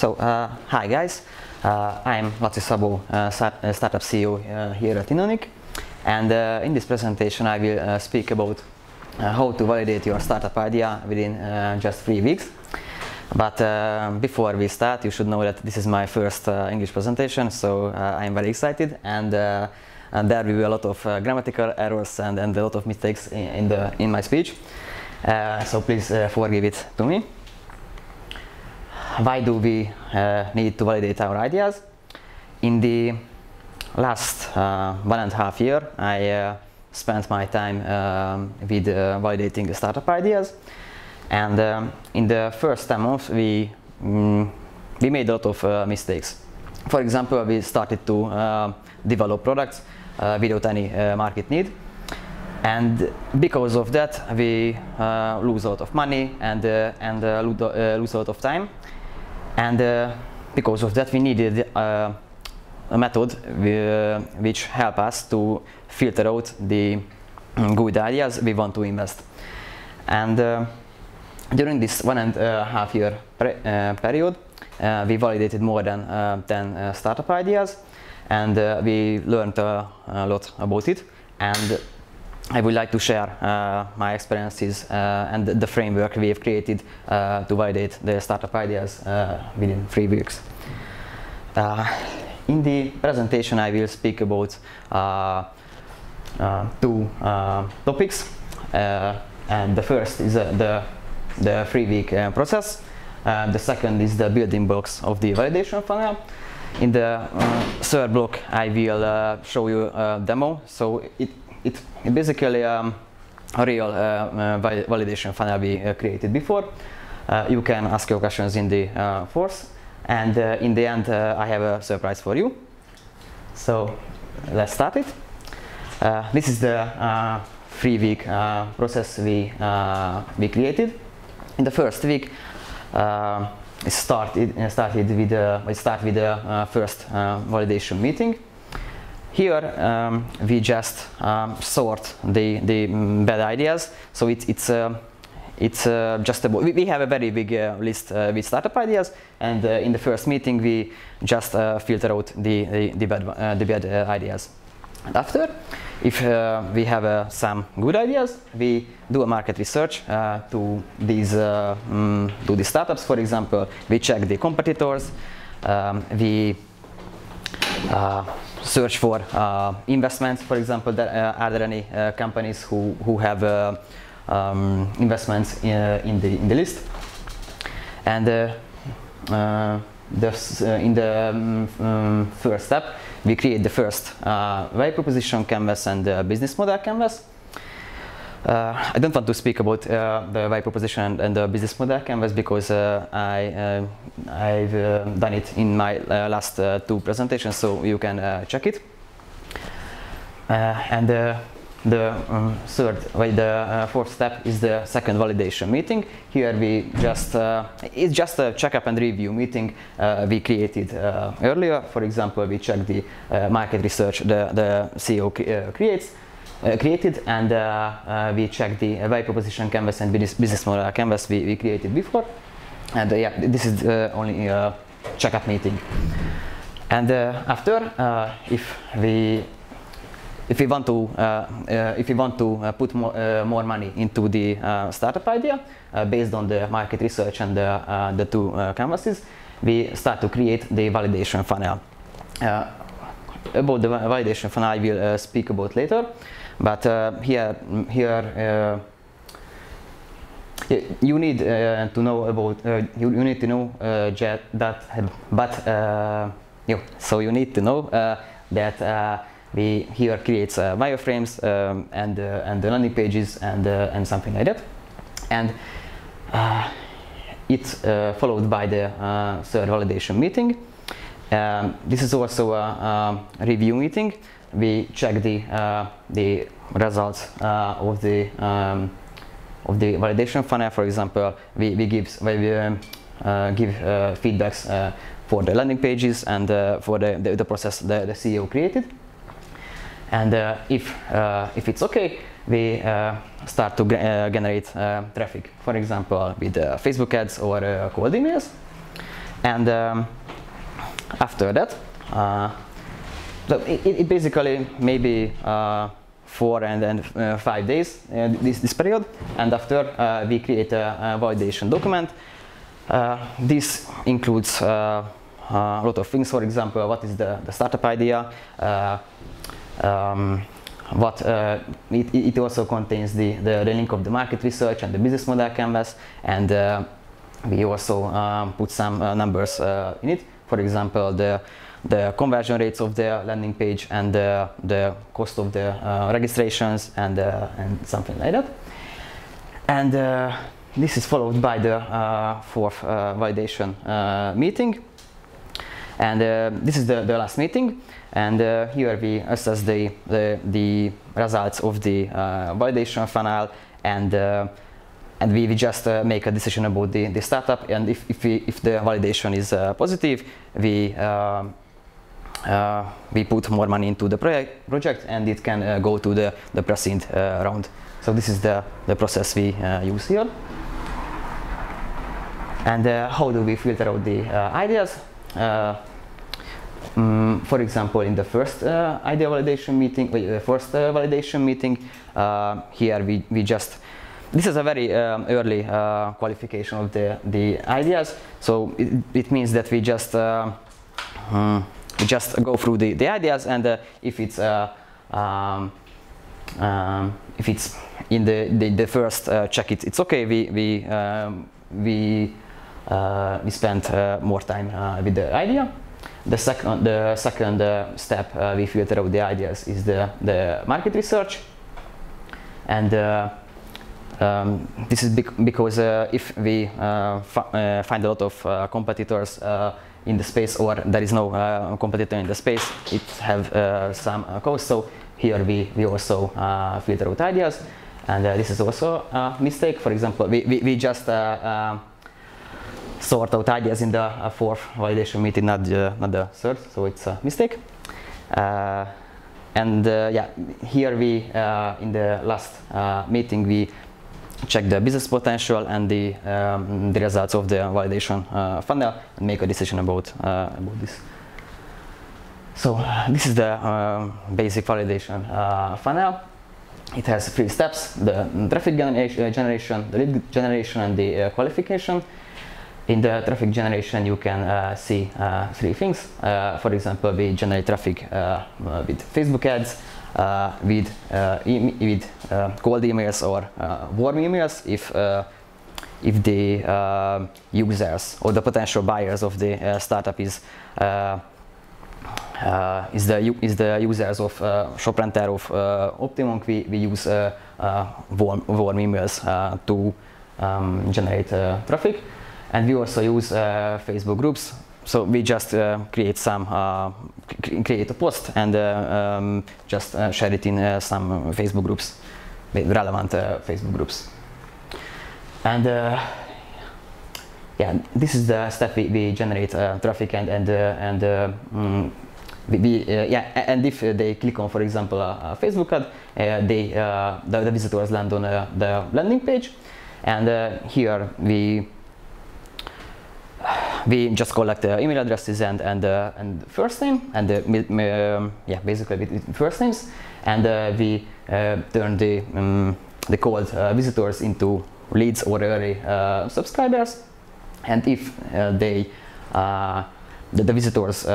Hi guys, I'm Szabó, startup CEO here at Innonic, and in this presentation I will speak about how to validate your startup idea within just 3 weeks. But before we start, you should know that this is my first English presentation, so I'm very excited, and there will be a lot of grammatical errors and a lot of mistakes in my speech, so please forgive it to me. Why do we need to validate our ideas? In the last 1.5 years, I spent my time with validating the startup ideas, and in the first 10 months we made a lot of mistakes. For example, we started to develop products without any market need, and because of that we lose a lot of money and lose a lot of time. And because of that we needed a method which help us to filter out the good ideas we want to invest. And during this 1.5 year period we validated more than 10 startup ideas, and we learned a lot about it, and I would like to share my experiences and the framework we have created to validate the startup ideas within 3 weeks. In the presentation I will speak about 2 topics, and the first is the 3-week process. The second is the building blocks of the validation funnel. In the third block I will show you a demo, so it's basically a real validation funnel we created before. You can ask your questions in the fourth, and in the end I have a surprise for you. So let's start it. This is the 3-week process we created. In the first week it start with the first validation meeting. Here we just sort the bad ideas, so it's just we have a very big list with startup ideas, and in the first meeting we just filter out the bad ideas. And after, if we have some good ideas, we do a market research to these startups. For example, we check the competitors, we search for investments. For example, are there any companies who have investments in the list? And in the first step, we create the first value proposition canvas and the business model canvas. I don't want to speak about the value proposition and the business model canvas because I've done it in my last 2 presentations, so you can check it. And the fourth step is the second validation meeting. Here we it's just a check-up and review meeting we created earlier. For example, we check the market research the CEO created, and we check the value proposition canvas and business model canvas we created before. And yeah, this is only a check-up meeting. And after, if we want to put more money into the startup idea based on the market research and the 2 canvases, we start to create the validation funnel. About the validation funnel I will speak about later, but here you need to know about you need to know that we here creates wireframes and the landing pages and something like that, and it's followed by the third validation meeting. This is also a review meeting. We check the results of the validation funnel. For example, we give feedbacks for the landing pages and for the process the CEO created. And if it's okay, we start to generate traffic, for example with Facebook ads or cold emails. And after that, so it basically maybe 4 and then 5 days, this period, and after we create a validation document. This includes a lot of things. For example, what is the startup idea, it also contains the link of the market research and the business model canvas, and we also put some numbers in it. For example, the conversion rates of the landing page and the cost of the registrations and something like that. And this is followed by the fourth validation meeting. And this is the last meeting. And here we assess the results of the validation funnel, and we just make a decision about the startup. And if the validation is positive, we put more money into the project, and it can go to the pre-seed round. So this is the process we use here. And how do we filter out the ideas? For example, in the first idea validation meeting, here we just, this is a very early qualification of the ideas. So it means that we just go through the ideas, and if it's in the first check, it's okay. We spend more time with the idea. The second step we filter out the ideas is the market research, and this is because if we find a lot of competitors in the space, or there is no competitor in the space, it have some cost. So here we also filter out ideas, and this is also a mistake. For example, we just sort out ideas in the fourth validation meeting, not the third, so it's a mistake. Yeah, here we in the last meeting we check the business potential and the results of the validation funnel, and make a decision about this. So this is the basic validation funnel. It has 3 steps: the traffic generation, the lead generation, and the qualification. In the traffic generation, you can see 3 things. For example, we generate traffic with Facebook ads, with cold emails or warm emails if the users or the potential buyers of the startup is the users of ShopRenter of Optimum. We use warm emails to generate traffic. And we also use Facebook groups. So we just create a post and just share it in some Facebook groups, relevant Facebook groups. And yeah, this is the step we generate traffic, and if they click on, for example, a Facebook ad, the visitors land on the landing page, and here we just collect the email addresses and first name, and basically with first names, and we turn the cold visitors into leads or early subscribers. And if the visitors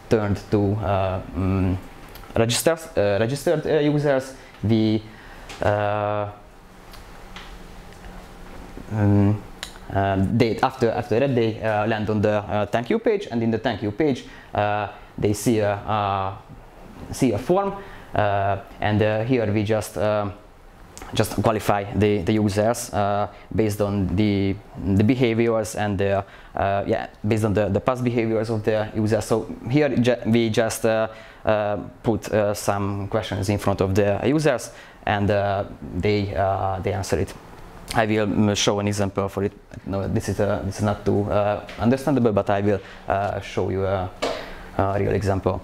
turned to registered users, we after that they land on the thank you page, and in the thank you page they see a form, and here we just qualify the users based on the behaviors and based on the past behaviors of the users. So here we just put some questions in front of the users, and they answer it. I will show an example for it. No, this is not too understandable, but I will show you a real example.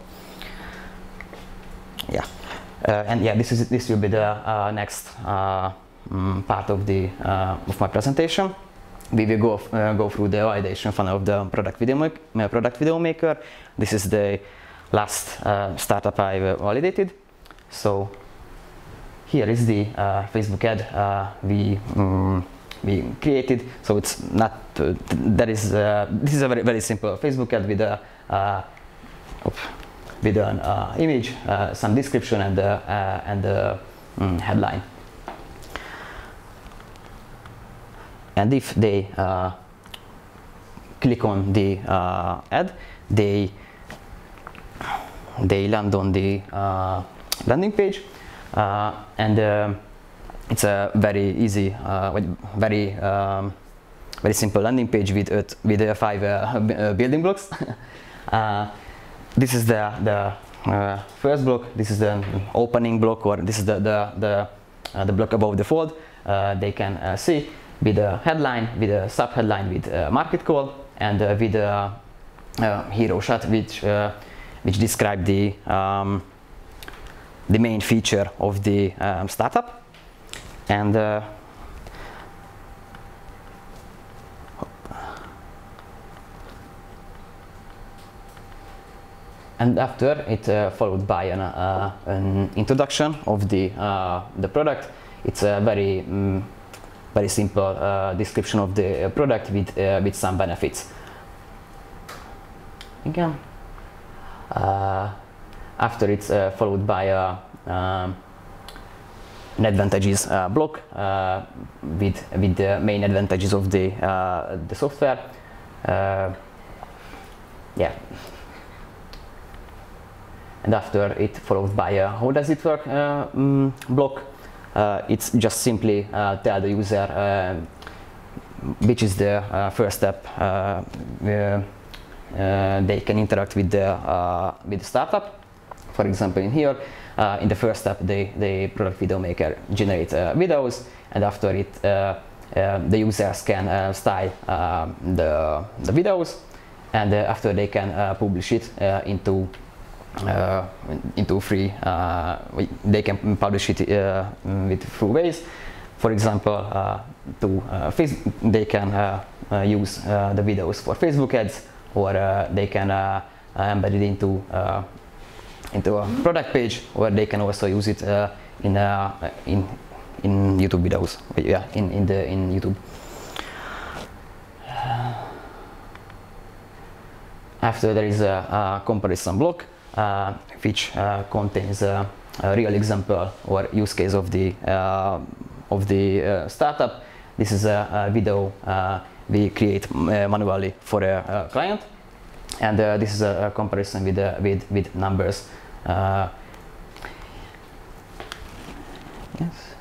Yeah, and yeah, this will be the next part of my presentation. we will go through the validation funnel of the product video maker. This is the last startup I validated. So here is the Facebook ad we created. So it's not this is a very simple Facebook ad with an image, some description, and the headline. And if they click on the ad, they land on the landing page, and it's a very easy, very simple landing page with 5 building blocks. This is the first block. This is the opening block, or this is the block above the fold. They can see with a headline, with a sub-headline, with a market call, and with a hero shot, which describe the main feature of the startup. And after it followed by an introduction of the product. It's a very simple description of the product with some benefits. Again, after it's followed by an advantages block with the main advantages of the software. Yeah. And after it followed by a how does it work block. It's just simply tell the user which is the first step they can interact with the startup. For example, in here, in the first step, the product video maker generate videos, and after it, the users can style the videos, and after they can publish it into free. They can publish it with through ways. For example, they can use the videos for Facebook ads, or they can embed it into a product page, or they can also use it in YouTube videos. Yeah, in YouTube. After there is a comparison block, which contains a real example or use case of the startup. This is a video we create manually for a client, and this is a comparison with numbers. Yes.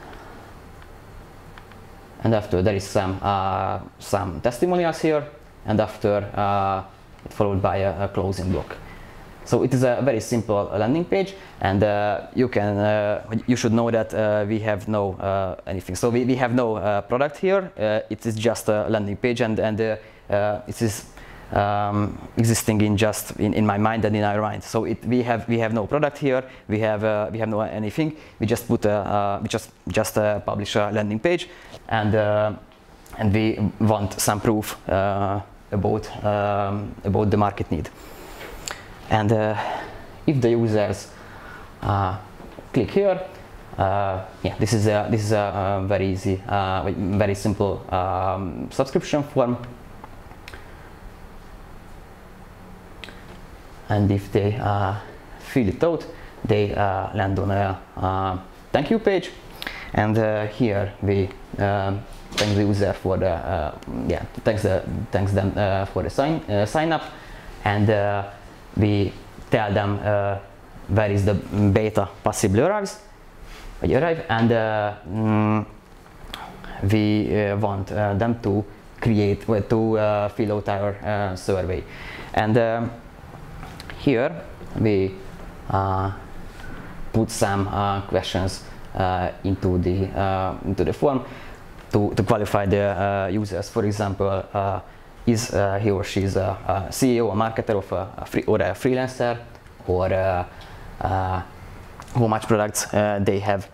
And after there is some testimonials here, and after it followed by a closing block. So it is a very simple landing page, and you should know that we have no anything. So we have no product here. It is just a landing page, and it is existing in my mind and in our mind. So we have no product here. We have no anything. We just put we just publish a landing page, and we want some proof about the market need. And if the users click here, yeah, this is a very easy, very simple subscription form. And if they fill it out, they land on a thank you page. And here we thank the user for the thanks them for the sign up, and we tell them where is the beta possibly arrive, and we want them to create or to fill out our survey. And here we put some questions into the form to qualify the users. For example, is he or she is a CEO, a marketer of or a freelancer, or how much products they have,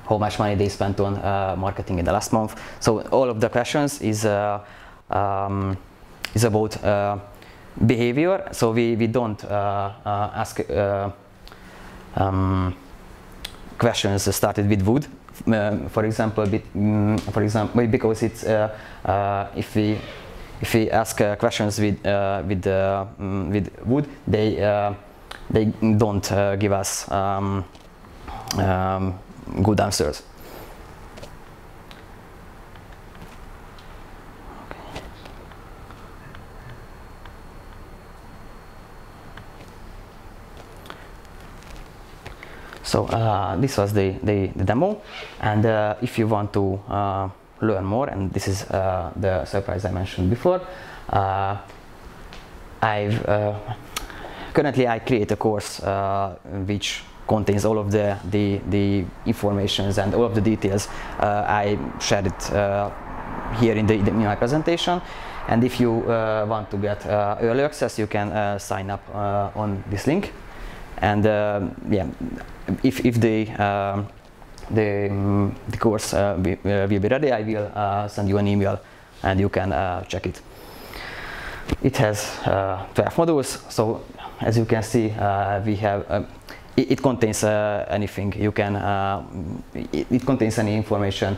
how much money they spent on marketing in the last month. So all of the questions is about behavior. So we don't ask questions started with would, for example, because it's if we ask questions with would, they don't give us good answers. So this was the demo, and if you want to learn more, and this is the surprise I mentioned before, currently I create a course which contains all of the informations and all of the details. I shared it here in my presentation, and if you want to get early access, you can sign up on this link. And yeah, if the course will be ready, I will send you an email and you can check it. It has 12 modules, so as you can see, we have it contains anything you can. It contains any information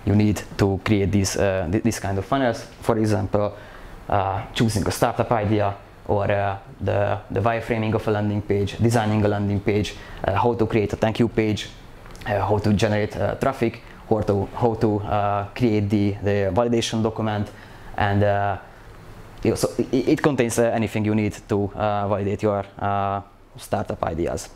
you need to create this kind of funnels. For example, choosing a startup idea, or the wireframing of a landing page, designing a landing page, how to create a thank you page, how to generate traffic, how to create the validation document, and so it contains anything you need to validate your startup ideas.